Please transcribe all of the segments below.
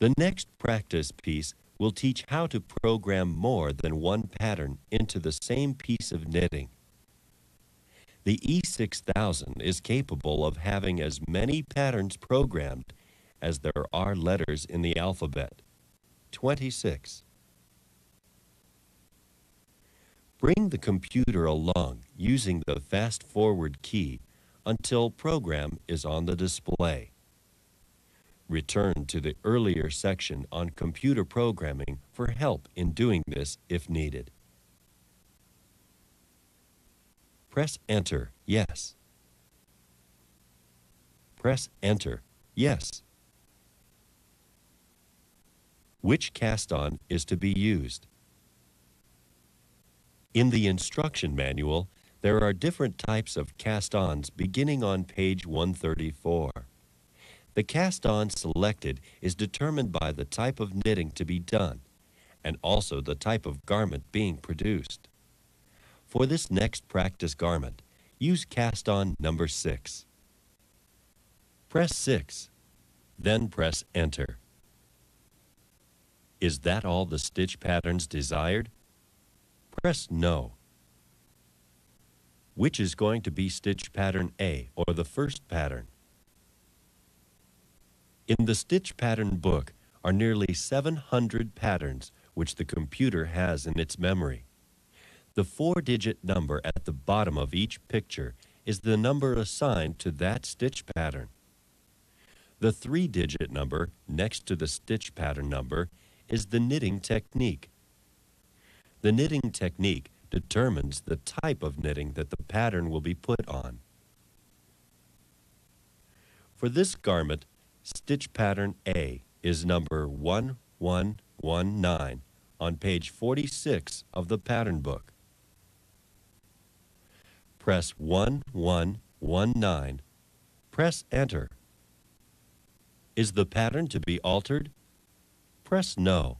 The next practice piece will teach how to program more than one pattern into the same piece of knitting. The E6000 is capable of having as many patterns programmed as there are letters in the alphabet, 26. Bring the computer along using the fast-forward key until program is on the display. Return to the earlier section on computer programming for help in doing this if needed. Press Enter, yes. Press Enter, yes. Which cast-on is to be used? In the instruction manual, there are different types of cast-ons beginning on page 134. The cast-on selected is determined by the type of knitting to be done and also the type of garment being produced. For this next practice garment, use cast-on number 6. Press 6, then press Enter. Is that all the stitch patterns desired? Press No. Which is going to be stitch pattern A or the first pattern? In the stitch pattern book are nearly 700 patterns which the computer has in its memory. The 4-digit number at the bottom of each picture is the number assigned to that stitch pattern. The 3-digit number next to the stitch pattern number is the knitting technique. The knitting technique determines the type of knitting that the pattern will be put on. For this garment, stitch pattern A is number 1119 on page 46 of the pattern book. Press 1119. Press Enter. Is the pattern to be altered? Press No.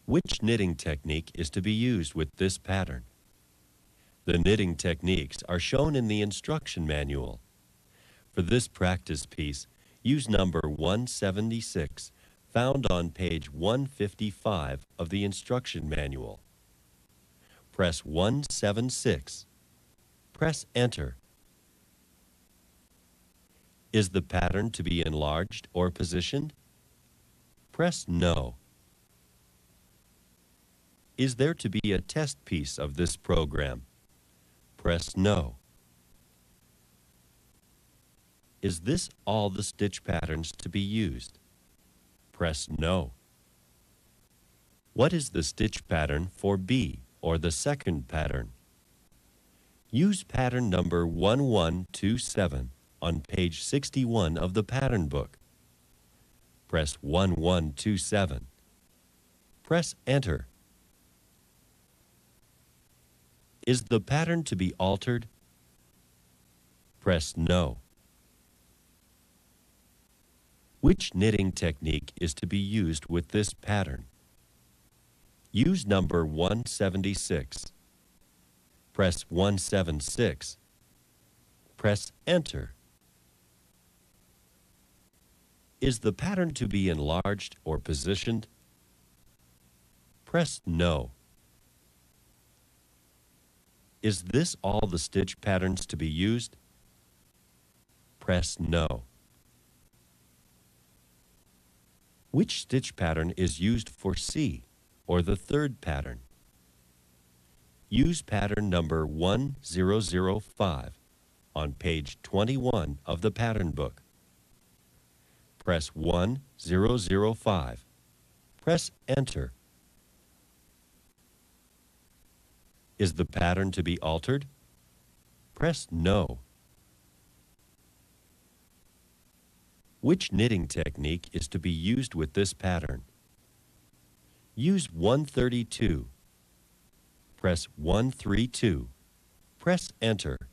Which knitting technique is to be used with this pattern? The knitting techniques are shown in the instruction manual. For this practice piece, use number 176, found on page 155 of the instruction manual. Press 176. Press Enter. Is the pattern to be enlarged or positioned? Press No. Is there to be a test piece of this program? Press No. Is this all the stitch patterns to be used? Press No. What is the stitch pattern for B, or the second pattern? Use pattern number 1127 on page 61 of the pattern book. Press 1127. Press Enter. Is the pattern to be altered? Press No. Which knitting technique is to be used with this pattern? Use number 176. Press 176. Press Enter. Is the pattern to be enlarged or positioned? Press No. Is this all the stitch patterns to be used? Press No. Which stitch pattern is used for C, or the third pattern? Use pattern number 1005 on page 21 of the pattern book. Press 1005. Press Enter. Is the pattern to be altered? Press No. Which knitting technique is to be used with this pattern? Use 132. Press 132. Press Enter.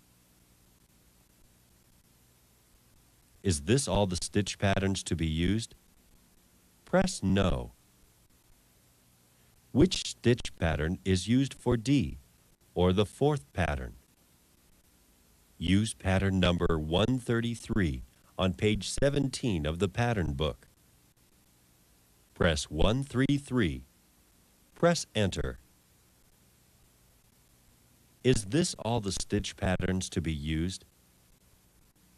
Is this all the stitch patterns to be used? Press No. Which stitch pattern is used for D, or the fourth pattern? Use pattern number 133 on page 17 of the pattern book. Press 133. Press Enter. Is this all the stitch patterns to be used?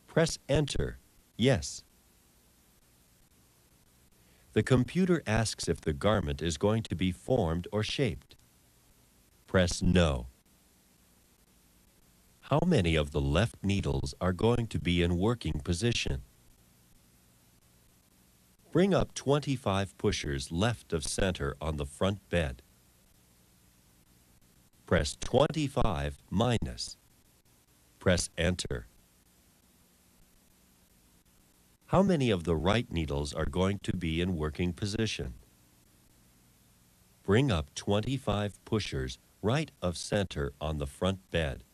Press Enter. Yes. The computer asks if the garment is going to be formed or shaped. Press No. How many of the left needles are going to be in working position? Bring up 25 pushers left of center on the front bed. Press 25 minus. Press Enter. How many of the right needles are going to be in working position? Bring up 25 pushers right of center on the front bed.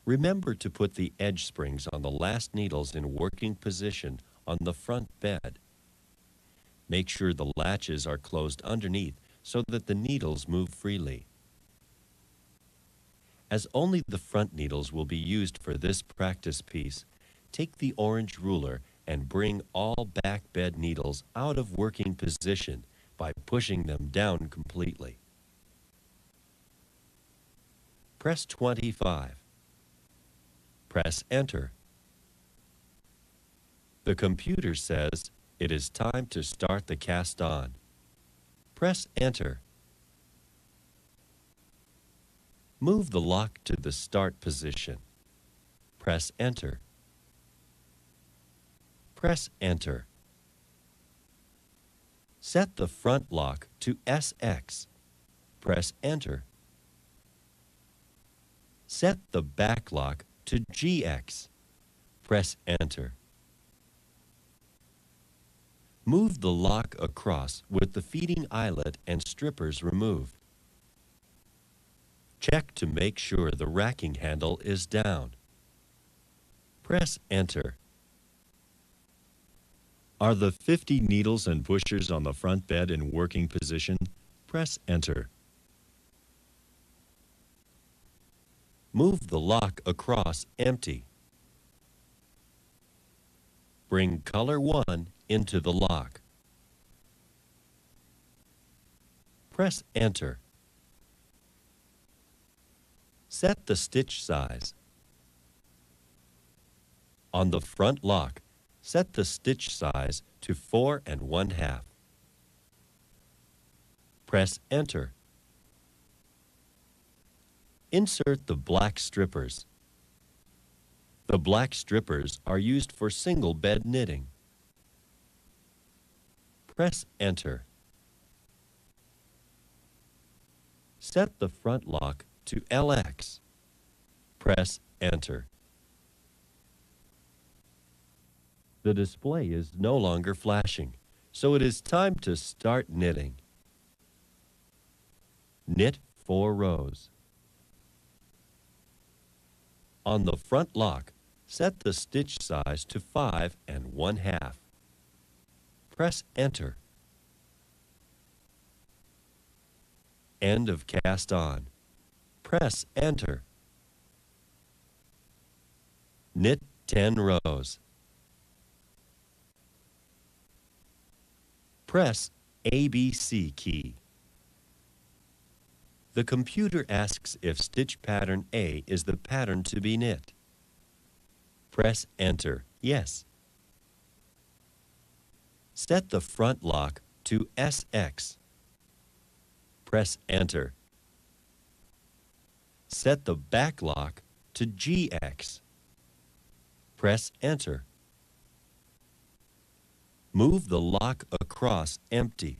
Remember to put the edge springs on the last needles in working position on the front bed. Make sure the latches are closed underneath so that the needles move freely. As only the front needles will be used for this practice piece, take the orange ruler and bring all back bed needles out of working position by pushing them down completely. Press 25. Press Enter. The computer says it is time to start the cast on. Press Enter. Move the lock to the start position. Press Enter. Press Enter. Set the front lock to SX. Press Enter. Set the back lock to GX. Press Enter. Move the lock across with the feeding eyelet and strippers removed. Check to make sure the racking handle is down. Press Enter. Are the 50 needles and pushers on the front bed in working position? Press Enter. Move the lock across empty. Bring color 1 into the lock. Press Enter. Set the stitch size. On the front lock, set the stitch size to 4 1/2. Press Enter. Insert the black strippers. The black strippers are used for single bed knitting. Press Enter. Set the front lock to LX. Press Enter. The display is no longer flashing, so it is time to start knitting. Knit 4 rows. On the front lock, set the stitch size to 5 1/2. Press Enter. End of cast on. Press Enter. Knit 10 rows. Press ABC key. The computer asks if stitch pattern A is the pattern to be knit. Press Enter. Yes. Set the front lock to SX. Press Enter. Set the back lock to GX. Press Enter. Move the lock across empty.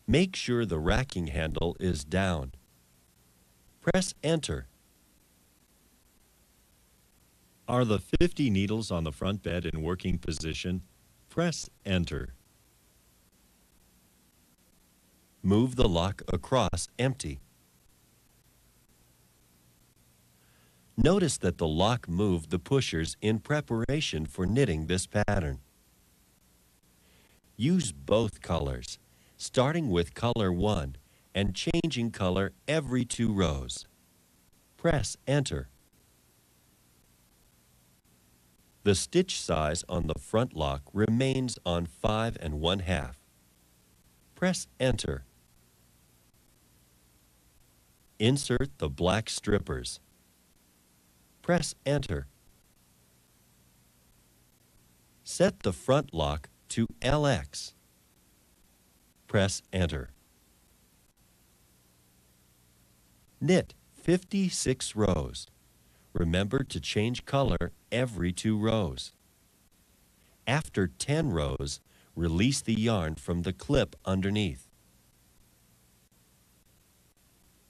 Make sure the racking handle is down. Press Enter. Are the 50 needles on the front bed in working position? Press Enter. Move the lock across empty. Notice that the lock moved the pushers in preparation for knitting this pattern. Use both colors, starting with color 1 and changing color every 2 rows. Press Enter. The stitch size on the front lock remains on 5 1/2. Press Enter. Insert the black strippers. Press Enter. Set the front lock to LX. Press Enter. Knit 56 rows. Remember to change color every 2 rows. After 10 rows, release the yarn from the clip underneath.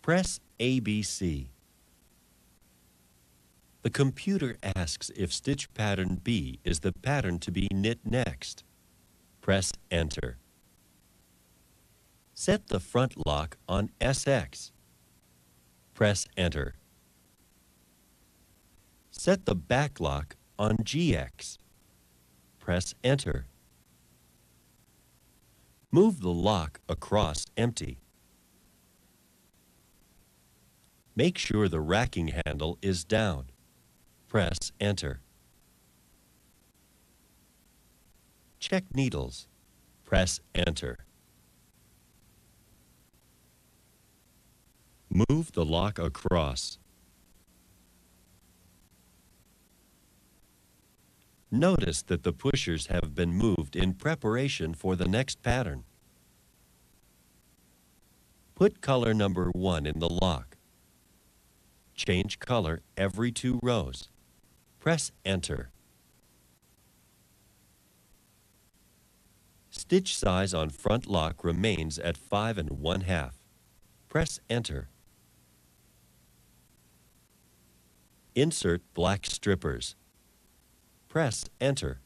Press ABC. The computer asks if stitch pattern B is the pattern to be knit next. Press Enter. Set the front lock on SX. Press Enter. Set the back lock on GX. Press Enter. Move the lock across empty. Make sure the racking handle is down. Press Enter. Check needles. Press Enter. Move the lock across. Notice that the pushers have been moved in preparation for the next pattern. Put color number 1 in the lock. Change color every 2 rows. Press Enter. Stitch size on front lock remains at 5 1/2. Press Enter. Insert black strippers. Press Enter.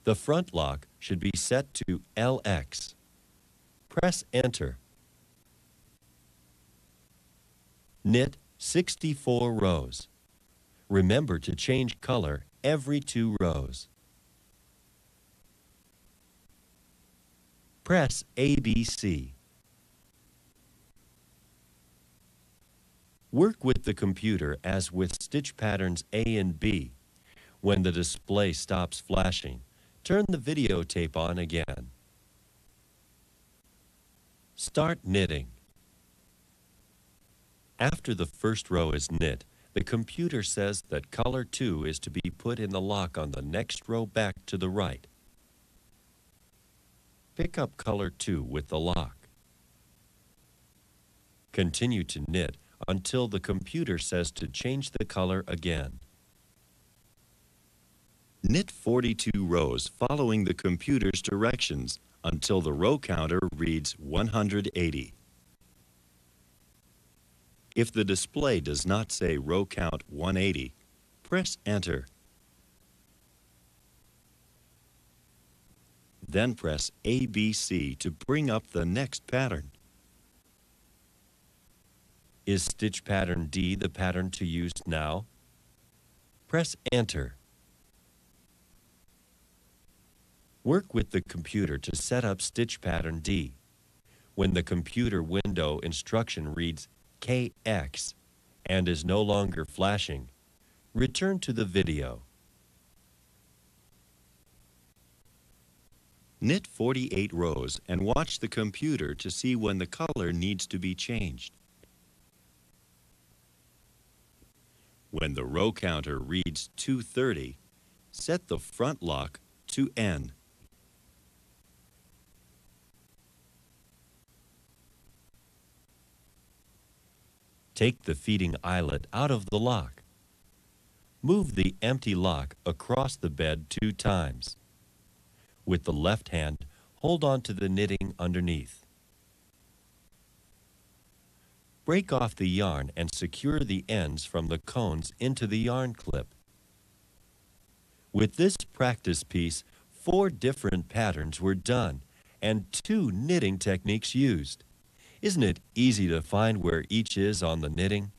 The front lock should be set to LX. Press Enter. Knit 64 rows. Remember to change color every 2 rows. Press ABC. Work with the computer as with stitch patterns A and B. When the display stops flashing, turn the videotape on again. Start knitting. After the first row is knit, the computer says that color 2 is to be put in the lock on the next row back to the right. Pick up color 2 with the lock. Continue to knit until the computer says to change the color again. Knit 42 rows following the computer's directions until the row counter reads 180. If the display does not say row count 180, press Enter. Then press ABC to bring up the next pattern. Is stitch pattern D the pattern to use now? Press Enter. Work with the computer to set up stitch pattern D. When the computer window instruction reads KX and is no longer flashing, return to the video. Knit 48 rows and watch the computer to see when the color needs to be changed. When the row counter reads 230, set the front lock to N. Take the feeding eyelet out of the lock. Move the empty lock across the bed 2 times. With the left hand, hold on to the knitting underneath. Break off the yarn and secure the ends from the cones into the yarn clip. With this practice piece, 4 different patterns were done and 2 knitting techniques used. Isn't it easy to find where each is on the knitting?